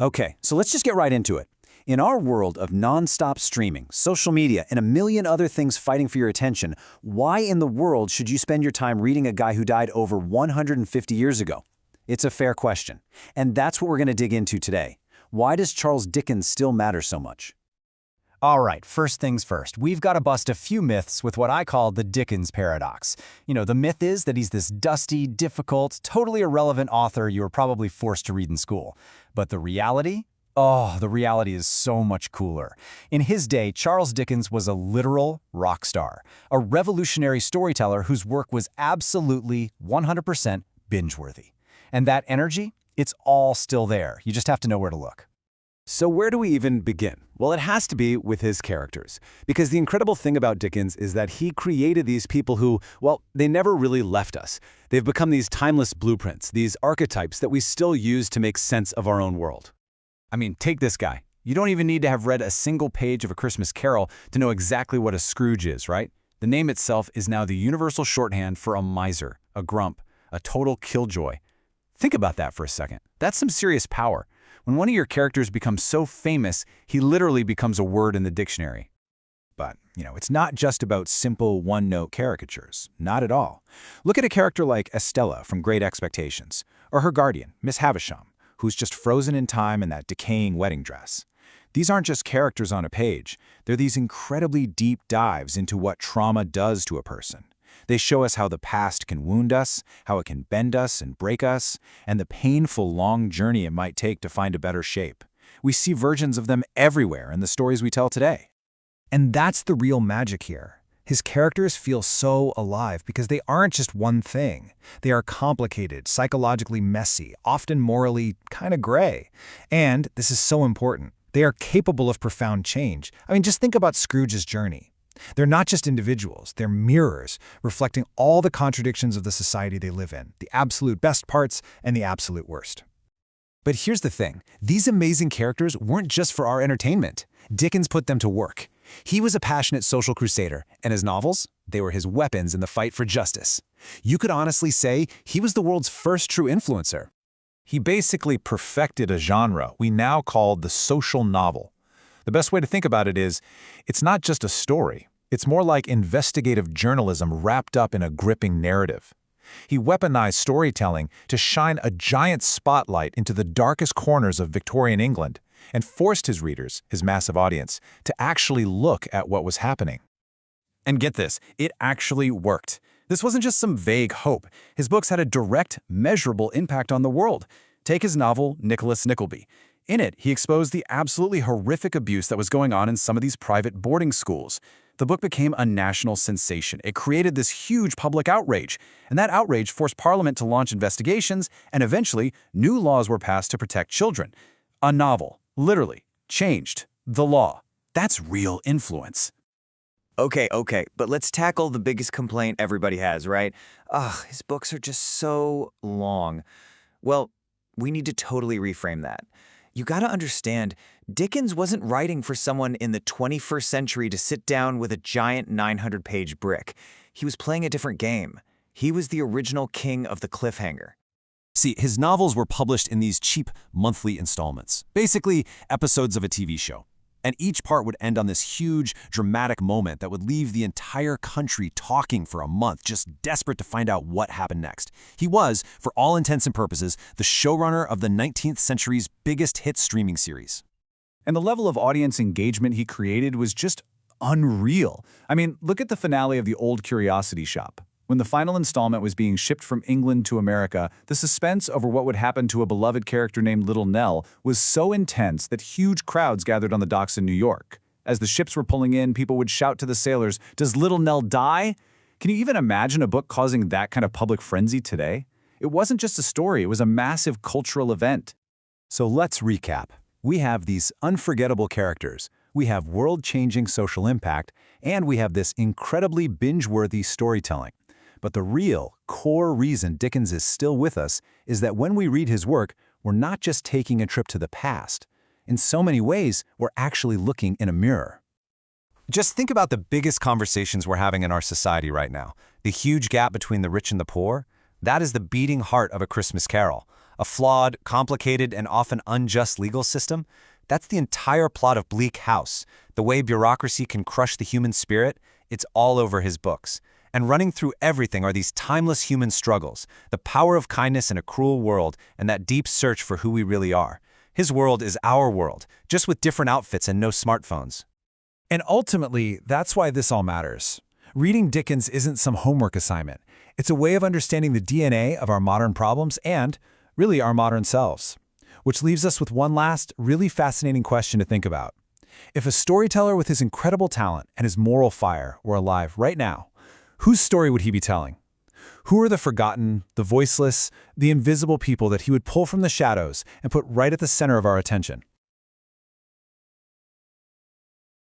Okay, so let's just get right into it. In our world of non-stop streaming, social media, and a million other things fighting for your attention, why in the world should you spend your time reading a guy who died over 150 years ago? It's a fair question, and that's what we're going to dig into today. Why does Charles Dickens still matter so much? All right, first things first, we've got to bust a few myths with what I call the Dickens paradox. The myth is that he's this dusty, difficult, totally irrelevant author you were probably forced to read in school. But the reality? Oh, the reality is so much cooler. In his day, Charles Dickens was a literal rock star, a revolutionary storyteller whose work was absolutely 100% binge-worthy. And that energy? It's all still there. You just have to know where to look. So where do we even begin? Well, it has to be with his characters. Because the incredible thing about Dickens is that he created these people who, well, they never really left us. They've become these timeless blueprints, these archetypes that we still use to make sense of our own world. I mean, take this guy. You don't even need to have read a single page of A Christmas Carol to know exactly what a Scrooge is, right? The name itself is now the universal shorthand for a miser, a grump, a total killjoy. Think about that for a second. That's some serious power. When one of your characters becomes so famous, he literally becomes a word in the dictionary. But, it's not just about simple one-note caricatures. Not at all. Look at a character like Estella from Great Expectations, or her guardian, Miss Havisham, who's just frozen in time in that decaying wedding dress. These aren't just characters on a page. They're these incredibly deep dives into what trauma does to a person. They show us how the past can wound us, how it can bend us and break us, and the painful long journey it might take to find a better shape. We see versions of them everywhere in the stories we tell today. And that's the real magic here. His characters feel so alive because they aren't just one thing. They are complicated, psychologically messy, often morally kind of gray. And, this is so important, they are capable of profound change. I mean, just think about Scrooge's journey. They're not just individuals, they're mirrors, reflecting all the contradictions of the society they live in, the absolute best parts and the absolute worst. But here's the thing, these amazing characters weren't just for our entertainment. Dickens put them to work. He was a passionate social crusader, and his novels, they were his weapons in the fight for justice. You could honestly say he was the world's first true influencer. He basically perfected a genre we now call the social novel. The best way to think about it is, it's not just a story. It's more like investigative journalism wrapped up in a gripping narrative. He weaponized storytelling to shine a giant spotlight into the darkest corners of Victorian England and forced his readers, his massive audience, to actually look at what was happening. And get this, it actually worked. This wasn't just some vague hope. His books had a direct, measurable impact on the world. Take his novel, Nicholas Nickleby. In it, he exposed the absolutely horrific abuse that was going on in some of these private boarding schools. The book became a national sensation. It created this huge public outrage, and that outrage forced Parliament to launch investigations, and eventually, new laws were passed to protect children. A novel, literally, changed the law. That's real influence. Okay, but let's tackle the biggest complaint everybody has, right? His books are just so long. Well, we need to totally reframe that. You gotta understand, Dickens wasn't writing for someone in the 21st century to sit down with a giant 900-page brick. He was playing a different game. He was the original king of the cliffhanger. See, his novels were published in these cheap monthly installments, basically episodes of a TV show. And each part would end on this huge, dramatic moment that would leave the entire country talking for a month, just desperate to find out what happened next. He was, for all intents and purposes, the showrunner of the 19th century's biggest hit streaming series. And the level of audience engagement he created was just unreal. I mean, look at the finale of The Old Curiosity Shop. When the final installment was being shipped from England to America, the suspense over what would happen to a beloved character named Little Nell was so intense that huge crowds gathered on the docks in New York. As the ships were pulling in, people would shout to the sailors, "Does Little Nell die?" Can you even imagine a book causing that kind of public frenzy today? It wasn't just a story, it was a massive cultural event. So let's recap. We have these unforgettable characters, we have world-changing social impact, and we have this incredibly binge-worthy storytelling. But the real, core reason Dickens is still with us is that when we read his work, we're not just taking a trip to the past. In so many ways, we're actually looking in a mirror. Just think about the biggest conversations we're having in our society right now. The huge gap between the rich and the poor. That is the beating heart of A Christmas Carol. a flawed, complicated, and often unjust legal system. That's the entire plot of Bleak House. The way bureaucracy can crush the human spirit, it's all over his books. And running through everything are these timeless human struggles, the power of kindness in a cruel world, and that deep search for who we really are. His world is our world, just with different outfits and no smartphones. And ultimately, that's why this all matters. Reading Dickens isn't some homework assignment. It's a way of understanding the DNA of our modern problems and, really, our modern selves. Which leaves us with one last, really fascinating question to think about. If a storyteller with his incredible talent and his moral fire were alive right now, whose story would he be telling? Who are the forgotten, the voiceless, the invisible people that he would pull from the shadows and put right at the center of our attention?